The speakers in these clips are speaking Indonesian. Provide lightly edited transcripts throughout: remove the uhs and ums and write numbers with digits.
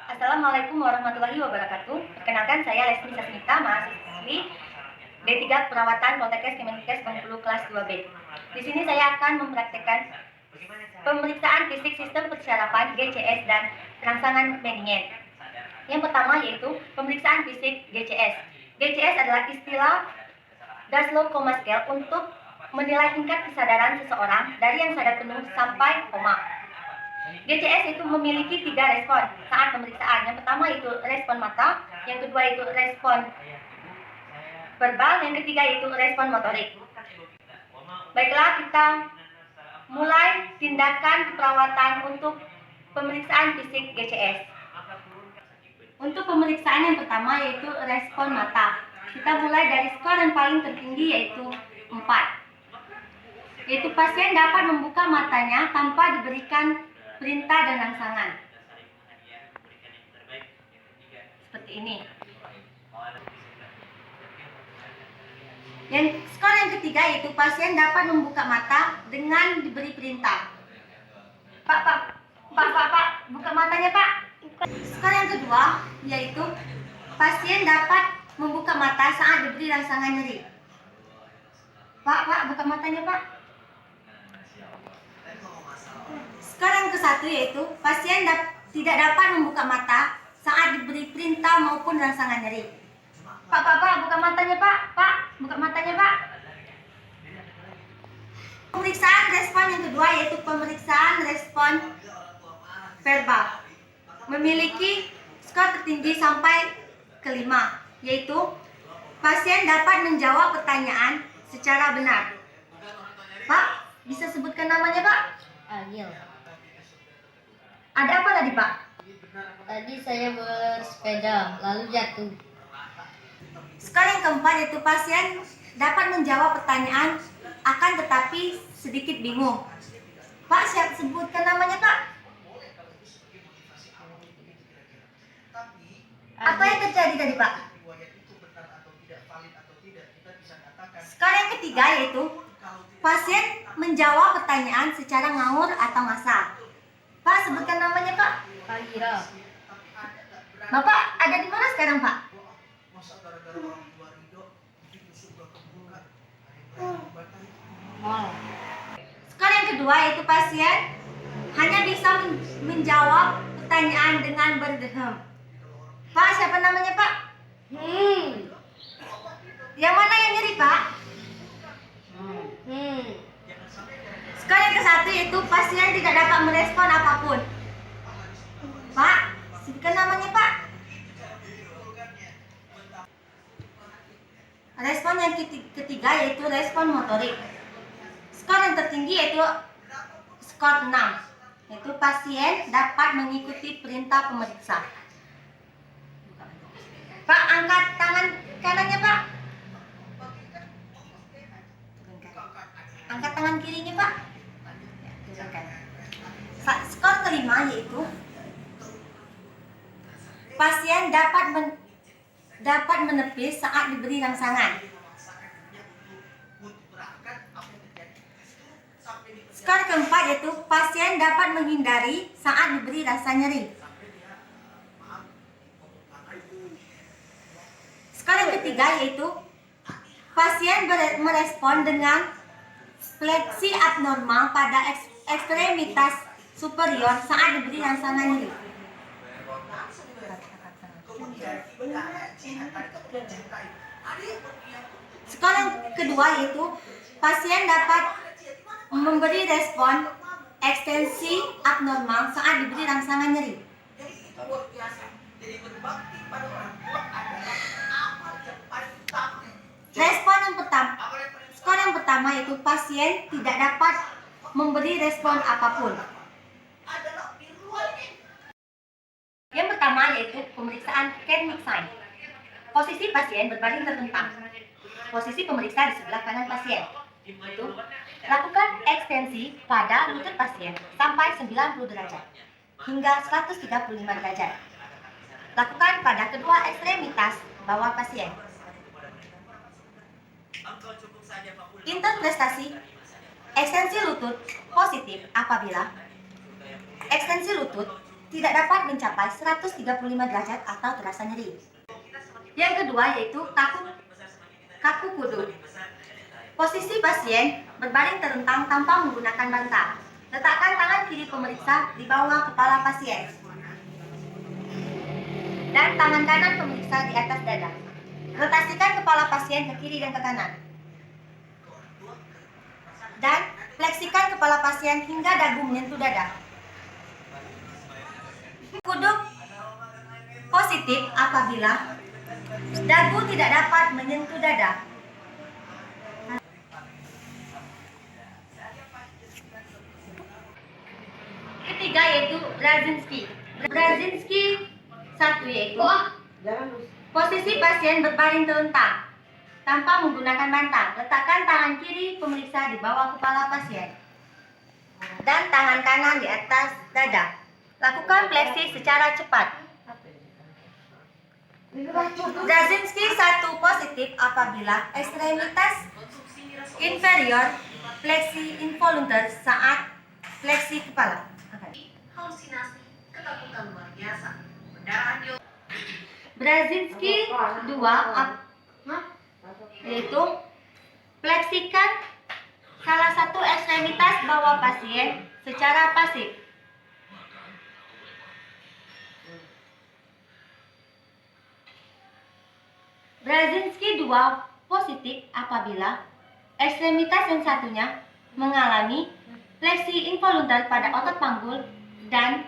Assalamualaikum warahmatullahi wabarakatuh. Perkenalkan, saya Lesti Sasmita, mahasiswi D3 Perawatan Poltekkes Kemenkes Bengkulu kelas 2B. Di sini saya akan mempraktekkan pemeriksaan fisik sistem persyarafan GCS dan rangsangan meningen. Yang pertama yaitu pemeriksaan fisik GCS. GCS adalah istilah Glasgow Coma Scale untuk menilai tingkat kesadaran seseorang dari yang sadar penuh sampai koma. GCS itu memiliki 3 respon saat pemeriksaan. Yang pertama itu respon mata, yang kedua itu respon verbal, yang ketiga itu respon motorik. Baiklah, kita mulai tindakan perawatan untuk pemeriksaan fisik GCS. Untuk pemeriksaan yang pertama yaitu respon mata. Kita mulai dari skor yang paling tertinggi yaitu 4. Yaitu pasien dapat membuka matanya tanpa diberikan perintah dan rangsangan. Seperti ini. Yang skor yang ketiga yaitu pasien dapat membuka mata dengan diberi perintah. Pak, buka matanya, Pak. Skor yang kedua yaitu pasien dapat membuka mata saat diberi rangsangan nyeri. Pak, buka matanya, Pak. Skor yang ke-1 yaitu pasien tidak dapat membuka mata saat diberi perintah maupun rangsangan nyeri. Pak, buka matanya, Pak. Pak, buka matanya, Pak. Pemeriksaan respon yang kedua yaitu pemeriksaan respon verbal. Memiliki skor tertinggi sampai ke-5, yaitu pasien dapat menjawab pertanyaan secara benar. Pak, bisa sebutkan namanya, Pak? Agil. Ada apa tadi, Pak? Tadi saya bersepeda lalu jatuh. Skor yang keempat yaitu pasien dapat menjawab pertanyaan akan tetapi sedikit bingung. Pak, sebutkan namanya, Pak. Apa yang terjadi tadi, Pak? Skor yang ketiga yaitu pasien menjawab pertanyaan secara ngawur atau ngasal. Pak, sebutkan namanya, Pak. Fahira. Bapak ada di mana sekarang, Pak? Mal. Skor yang kedua yaitu pasien hanya bisa menjawab pertanyaan dengan berdehem. Pak, siapa namanya, Pak? Yang mana yang nyeri, Pak? Skor yang ke-1 yaitu pasien tidak dapat merespon apapun. Pak, sebutkan namanya, Pak. Respon yang ketiga yaitu respon motorik. Skor yang tertinggi yaitu skor 6, yaitu pasien dapat mengikuti perintah pemeriksa. Pak, angkat tangan kanannya, Pak. Angkat tangan kirinya, Pak. Skor kelima yaitu pasien dapat menepis saat diberi rangsangan. Skor keempat yaitu pasien dapat menghindari saat diberi rasa nyeri. Skor yang ketiga yaitu pasien merespon dengan fleksi abnormal pada ekstremitas superior saat diberi rangsangan nyeri. Skor yang kedua yaitu pasien dapat memberi respon ekstensi abnormal saat diberi rangsangan nyeri. Skor yang pertama yaitu pasien tidak dapat memberi respon apapun. Yang pertama yaitu pemeriksaan Kenig sign. Posisi pasien berbaring terlentang. Posisi pemeriksa di sebelah kanan pasien. Itu lakukan ekstensi pada lutut pasien sampai 90 derajat hingga 135 derajat. Lakukan pada kedua ekstremitas bawah pasien. Interpretasi Ekstensi lutut positif apabila ekstensi lutut tidak dapat mencapai 135 derajat atau terasa nyeri. Yang kedua yaitu kaku kudu. Posisi pasien berbaring terentang tanpa menggunakan bantal. Letakkan tangan kiri pemeriksa di bawah kepala pasien dan tangan kanan pemeriksa di atas dada. Rotasikan kepala pasien ke kiri dan ke kanan. Dan fleksikan kepala pasien hingga dagu menyentuh dada. Kuduk positif apabila dagu tidak dapat menyentuh dada. Ketiga yaitu Brzezinski 1 yaitu posisi pasien berbaring terentang tanpa menggunakan bantal. Letakkan tangan kiri pemeriksa di bawah kepala pasien dan tangan kanan di atas dada. Lakukan fleksi secara cepat. Brzezinski 1 positif apabila ekstremitas inferior fleksi involunter saat fleksi kepala. Halusinasi, ketakutan luar biasa, pendarahan di Brzezinski 2 yaitu fleksikan salah satu ekstremitas bawah pasien secara pasif. Brzezinski 2 positif apabila ekstremitas yang satunya mengalami fleksi involunter pada otot panggul dan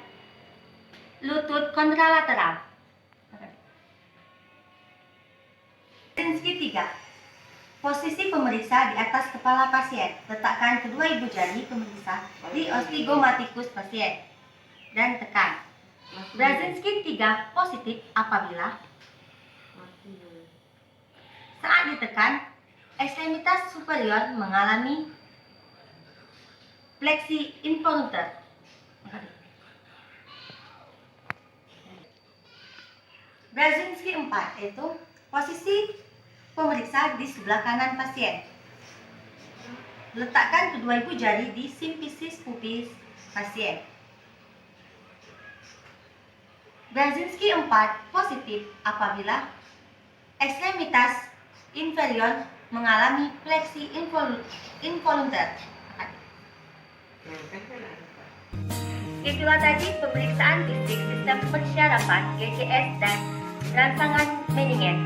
lutut kontralateral. Brzezinski 3. Posisi pemeriksa di atas kepala pasien. Letakkan kedua ibu jari pemeriksa di osteomaticus pasien dan tekan. Brzezinski 3 positif apabila saat ditekan ekstremitas superior mengalami fleksi involunter. Brzezinski 4 yaitu posisi pemeriksa di sebelah kanan pasien. Letakkan kedua ibu jari di simfisis pubis pasien. Brzezinski 4 positif apabila ekstremitas inferior mengalami fleksi involunter. Itulah tadi pemeriksaan fisik sistem persyarafan GCS dan rangsangan meninges.